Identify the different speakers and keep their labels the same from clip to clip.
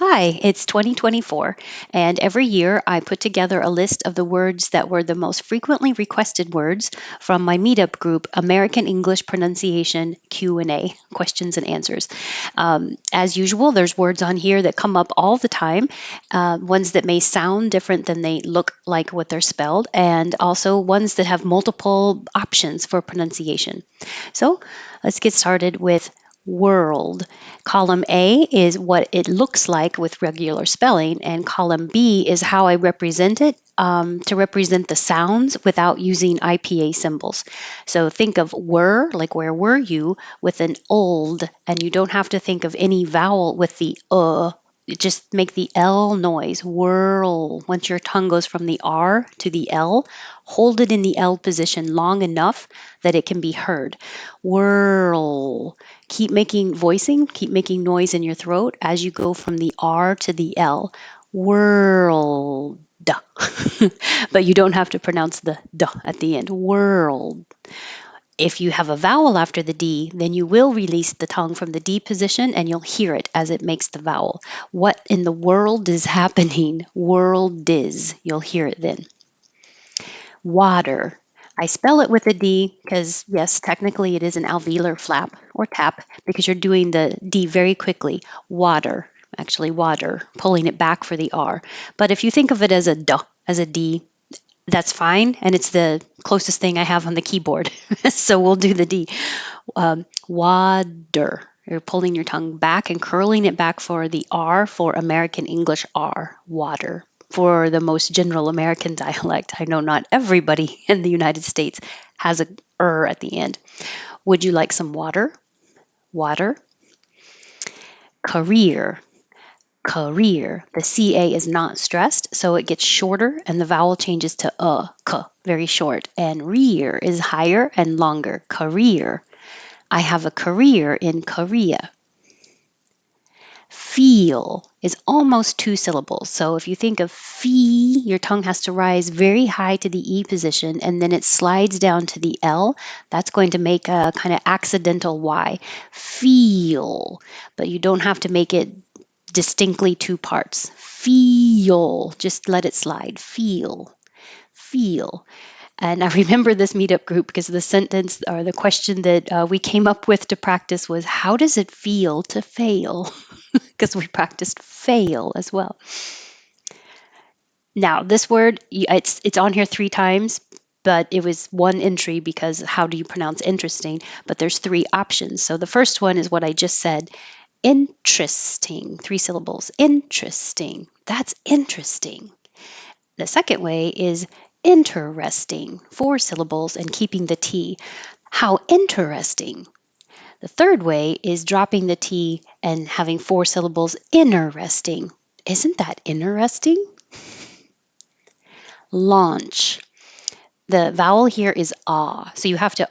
Speaker 1: Hi, it's 2024, and every year I put together a list of the words that were the most frequently requested words from my Meetup group, American English Pronunciation Q&A, questions and answers. As usual, there's words on here that come up all the time, ones that may sound different than they look like what they're spelled, and also ones that have multiple options for pronunciation. So let's get started with world. Column A is what it looks like with regular spelling, and column B is how I represent it to represent the sounds without using IPA symbols. So think of were, like where were you, with an old, and you don't have to think of any vowel with the just make the L noise, whirl. Once your tongue goes from the R to the L, hold it in the L position long enough that it can be heard. Whirl. Keep making noise in your throat as you go from the R to the L. World. But you don't have to pronounce the D at the end. World. If you have a vowel after the D, then you will release the tongue from the D position and you'll hear it as it makes the vowel. What in the world is happening? World is. You'll hear it then. Water. I spell it with a D because, yes, technically it is an alveolar flap or tap because you're doing the D very quickly. Water, actually, water, pulling it back for the R. But if you think of it as a D, as a D, that's fine. And it's the closest thing I have on the keyboard. So we'll do the D. Water. You're pulling your tongue back and curling it back for the R for American English R, water. For the most general American dialect, I know not everybody in the United States has a at the end. Would you like some water? Water. Career. Career. The CA is not stressed, so it gets shorter and the vowel changes to k, very short. And rear is higher and longer. Career. I have a career in Korea. Feel is almost two syllables. So if you think of fee, your tongue has to rise very high to the E position and then it slides down to the L. That's going to make a kind of accidental Y. Feel. But you don't have to make it distinctly two parts. Feel. Just let it slide. Feel. Feel. And I remember this meetup group because the sentence or the question that we came up with to practice was, how does it feel to fail? Because we practiced fail as well. Now, this word, it's on here 3 times, but it was one entry because how do you pronounce interesting? But there's 3 options. So the first one is what I just said, interesting, 3 syllables, interesting. That's interesting. The second way is interesting, 4 syllables and keeping the T. How interesting. The third way is dropping the T and having 4 syllables, interesting. Isn't that interesting? Launch. The vowel here is ah, so you have to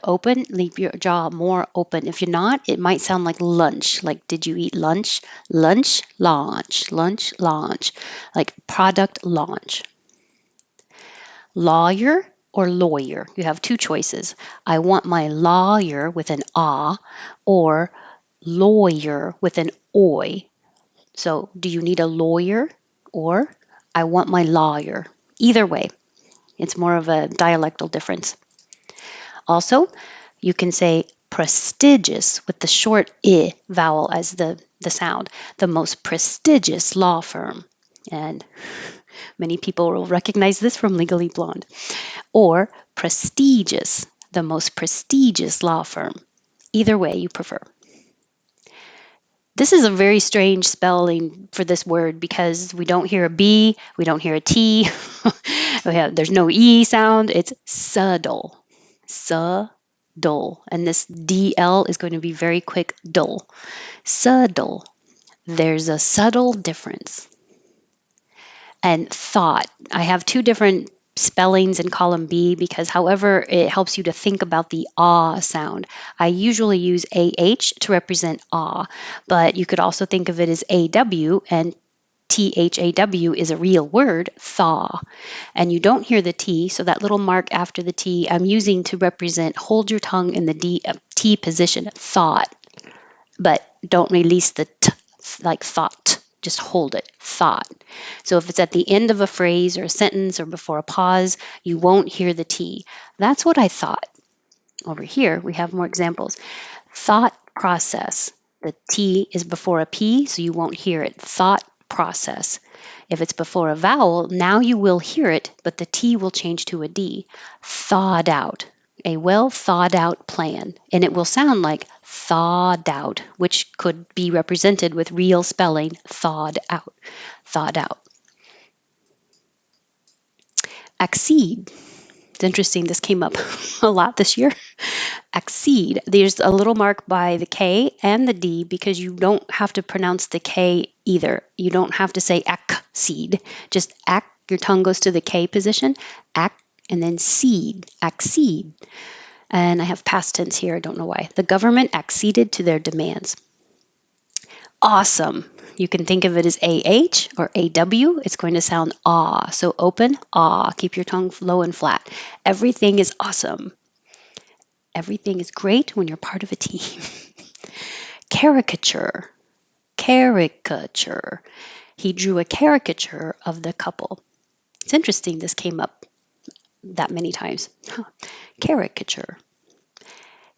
Speaker 1: leave your jaw more open. If you're not, it might sound like lunch, like did you eat lunch? Lunch, launch, like product launch. Lawyer or lawyer. You have 2 choices. I want my lawyer with an ah or lawyer with an oi. So, do you need a lawyer or I want my lawyer? Either way, it's more of a dialectal difference. Also, you can say prestigious with the short I vowel as the sound, the most prestigious law firm. And many people will recognize this from Legally Blonde. Or prestigious, the most prestigious law firm. Either way you prefer. This is a very strange spelling for this word because we don't hear a B, we don't hear a T, there's no E sound. It's subtle. Subtle. And this DL is going to be very quick, dull. Subtle. There's a subtle difference. And thought. I have 2 different spellings in column B because however it helps you to think about the ah sound. I usually use AH to represent ah, but you could also think of it as AW, and THAW is a real word, thaw. And you don't hear the T, so that little mark after the T I'm using to represent hold your tongue in the T position, thought, but don't release the T like thought. Just hold it. Thought. So if it's at the end of a phrase or a sentence or before a pause, you won't hear the T. That's what I thought. Over here, we have more examples. Thought process. The T is before a P, so you won't hear it. Thought process. If it's before a vowel, now you will hear it, but the T will change to a D. Thawed out. A well thought out plan. And it will sound like thawed out, which could be represented with real spelling thawed out. Thawed out. Accede. It's interesting, this came up a lot this year. Accede. There's a little mark by the K and the D because you don't have to pronounce the K either. You don't have to say accede. Just ac, your tongue goes to the K position, ac, and then seed, accede. And I have past tense here, I don't know why. The government acceded to their demands. Awesome. You can think of it as AH or AW. It's going to sound ah. So open, ah. Keep your tongue low and flat. Everything is awesome. Everything is great when you're part of a team. Caricature. Caricature. He drew a caricature of the couple. It's interesting this came up that many times. Caricature.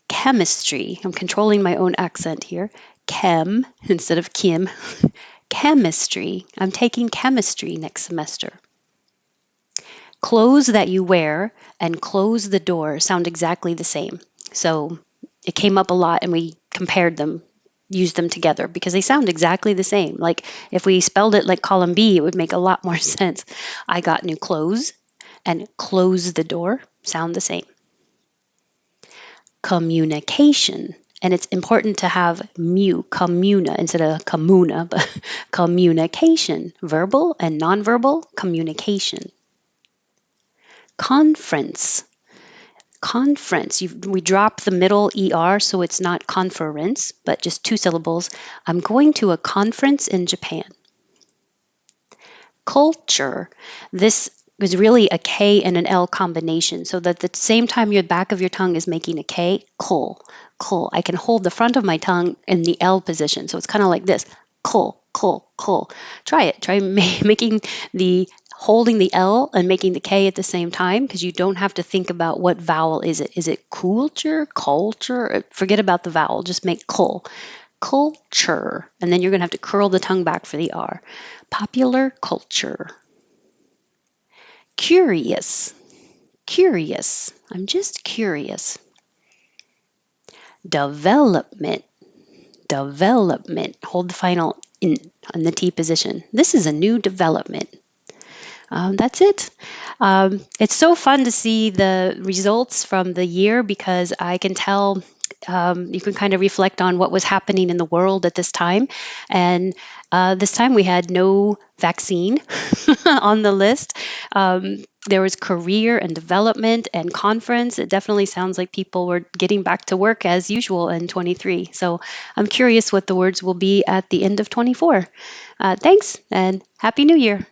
Speaker 1: Chemistry. I'm controlling my own accent here. Chem instead of Kim. Chemistry. I'm taking chemistry next semester. Clothes that you wear and close the door sound exactly the same. So it came up a lot and we compared them, used them together because they sound exactly the same. Like if we spelled it like column B, it would make a lot more sense. I got new clothes and close the door sound the same. Communication. And it's important to have communa instead of communa, but communication, verbal and nonverbal communication. Conference. Conference. We drop the middle ER so it's not conference, but just two syllables. I'm going to a conference in Japan. Culture. This is really a K and an L combination, so that at the same time your back of your tongue is making a K, kul, kul. I can hold the front of my tongue in the L position, so it's kind of like this, kul, kul, kul. Try it. Try making the holding the L and making the K at the same time because you don't have to think about what vowel is it. Is it culture, culture? Forget about the vowel. Just make kul. Culture. And then you're going to have to curl the tongue back for the R. Popular culture. Curious. Curious. I'm just curious. Development. Development. Hold the final in on the T position. This is a new development. That's it. It's so fun to see the results from the year because I can tell you can kind of reflect on what was happening in the world at this time. And this time we had no vaccine on the list. There was career and development and conference. It definitely sounds like people were getting back to work as usual in 23. So I'm curious what the words will be at the end of 24. Thanks and Happy New Year.